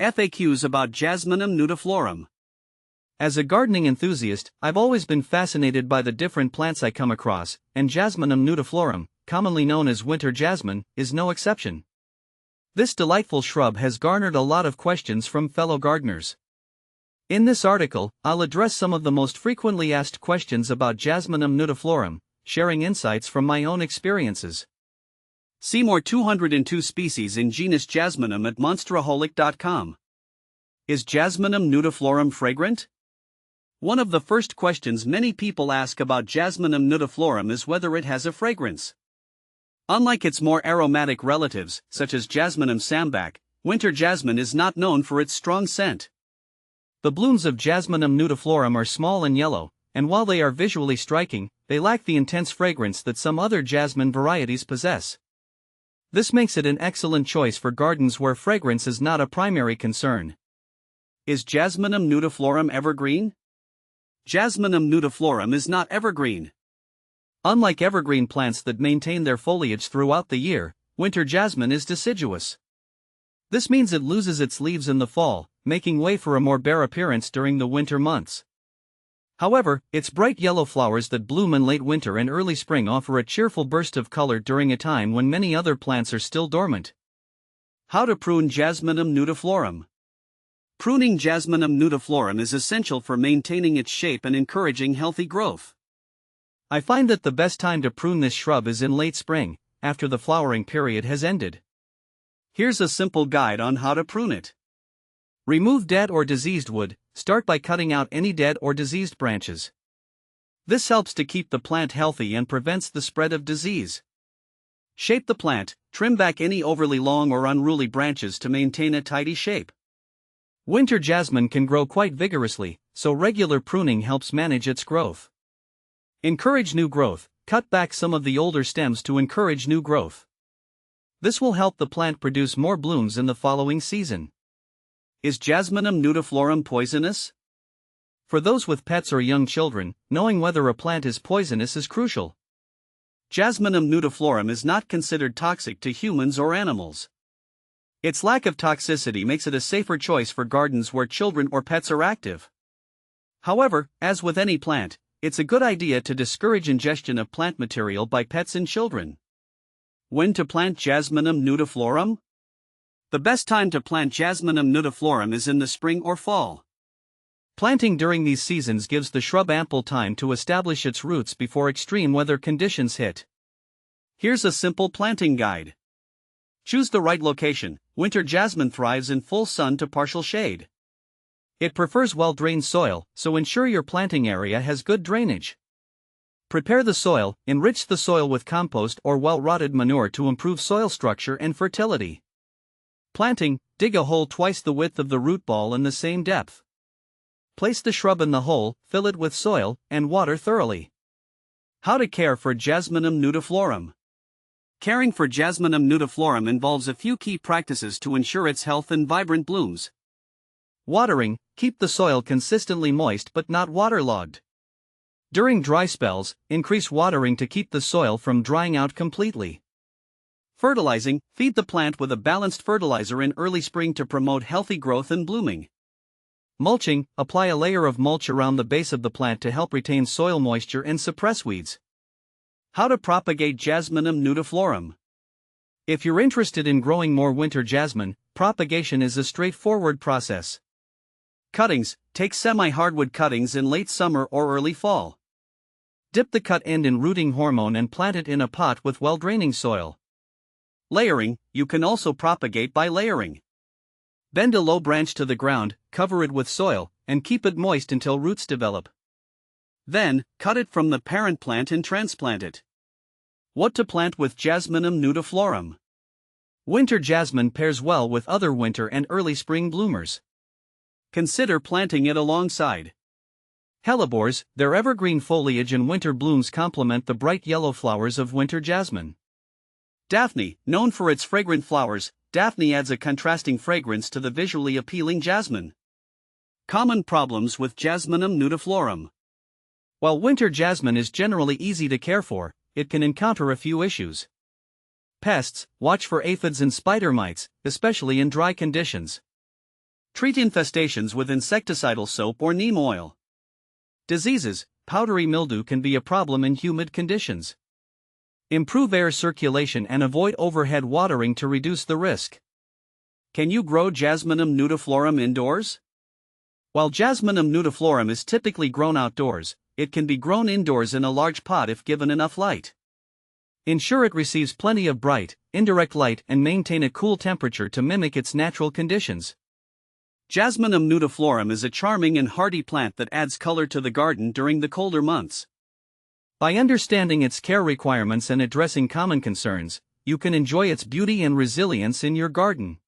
FAQs about Jasminum nudiflorum. As a gardening enthusiast, I've always been fascinated by the different plants I come across, and Jasminum nudiflorum, commonly known as winter jasmine, is no exception. This delightful shrub has garnered a lot of questions from fellow gardeners. In this article, I'll address some of the most frequently asked questions about Jasminum nudiflorum, sharing insights from my own experiences. See more 202 species in genus Jasminum at monsteraholic.com. Is Jasminum nudiflorum fragrant? One of the first questions many people ask about Jasminum nudiflorum is whether it has a fragrance. Unlike its more aromatic relatives, such as Jasminum sambac, winter jasmine is not known for its strong scent. The blooms of Jasminum nudiflorum are small and yellow, and while they are visually striking, they lack the intense fragrance that some other jasmine varieties possess. This makes it an excellent choice for gardens where fragrance is not a primary concern. Is Jasminum nudiflorum evergreen? Jasminum nudiflorum is not evergreen. Unlike evergreen plants that maintain their foliage throughout the year, winter jasmine is deciduous. This means it loses its leaves in the fall, making way for a more bare appearance during the winter months. However, its bright yellow flowers that bloom in late winter and early spring offer a cheerful burst of color during a time when many other plants are still dormant. How to prune Jasminum nudiflorum. Pruning Jasminum nudiflorum is essential for maintaining its shape and encouraging healthy growth. I find that the best time to prune this shrub is in late spring, after the flowering period has ended. Here's a simple guide on how to prune it. Remove dead or diseased wood. Start by cutting out any dead or diseased branches. This helps to keep the plant healthy and prevents the spread of disease. Shape the plant. Trim back any overly long or unruly branches to maintain a tidy shape. Winter jasmine can grow quite vigorously, so regular pruning helps manage its growth. Encourage new growth. Cut back some of the older stems to encourage new growth. This will help the plant produce more blooms in the following season. Is Jasminum nudiflorum poisonous? For those with pets or young children, knowing whether a plant is poisonous is crucial. Jasminum nudiflorum is not considered toxic to humans or animals. Its lack of toxicity makes it a safer choice for gardens where children or pets are active. However, as with any plant, it's a good idea to discourage ingestion of plant material by pets and children. When to plant Jasminum nudiflorum? The best time to plant Jasminum nudiflorum is in the spring or fall. Planting during these seasons gives the shrub ample time to establish its roots before extreme weather conditions hit. Here's a simple planting guide. Choose the right location. Winter jasmine thrives in full sun to partial shade. It prefers well-drained soil, so ensure your planting area has good drainage. Prepare the soil. Enrich the soil with compost or well-rotted manure to improve soil structure and fertility. Planting. Dig a hole twice the width of the root ball and the same depth. Place the shrub in the hole, fill it with soil, and water thoroughly. How to care for Jasminum nudiflorum. Caring for Jasminum nudiflorum involves a few key practices to ensure its health and vibrant blooms. Watering. Keep the soil consistently moist but not waterlogged. During dry spells, increase watering to keep the soil from drying out completely. Fertilizing. Feed the plant with a balanced fertilizer in early spring to promote healthy growth and blooming. Mulching. Apply a layer of mulch around the base of the plant to help retain soil moisture and suppress weeds. How to propagate Jasminum nudiflorum. If you're interested in growing more winter jasmine, propagation is a straightforward process. Cuttings. Take semi-hardwood cuttings in late summer or early fall. Dip the cut end in rooting hormone and plant it in a pot with well-draining soil. Layering. You can also propagate by layering. Bend a low branch to the ground, cover it with soil, and keep it moist until roots develop. Then, cut it from the parent plant and transplant it. What to plant with Jasminum nudiflorum. Winter jasmine pairs well with other winter and early spring bloomers. Consider planting it alongside hellebores. Their evergreen foliage and winter blooms complement the bright yellow flowers of winter jasmine. Daphne. Known for its fragrant flowers, Daphne adds a contrasting fragrance to the visually appealing jasmine. Common problems with Jasminum nudiflorum. While winter jasmine is generally easy to care for, it can encounter a few issues. Pests. Watch for aphids and spider mites, especially in dry conditions. Treat infestations with insecticidal soap or neem oil. Diseases. Powdery mildew can be a problem in humid conditions. Improve air circulation and avoid overhead watering to reduce the risk. Can you grow Jasminum nudiflorum indoors? While Jasminum nudiflorum is typically grown outdoors, it can be grown indoors in a large pot if given enough light. Ensure it receives plenty of bright, indirect light and maintain a cool temperature to mimic its natural conditions. Jasminum nudiflorum is a charming and hardy plant that adds color to the garden during the colder months. By understanding its care requirements and addressing common concerns, you can enjoy its beauty and resilience in your garden.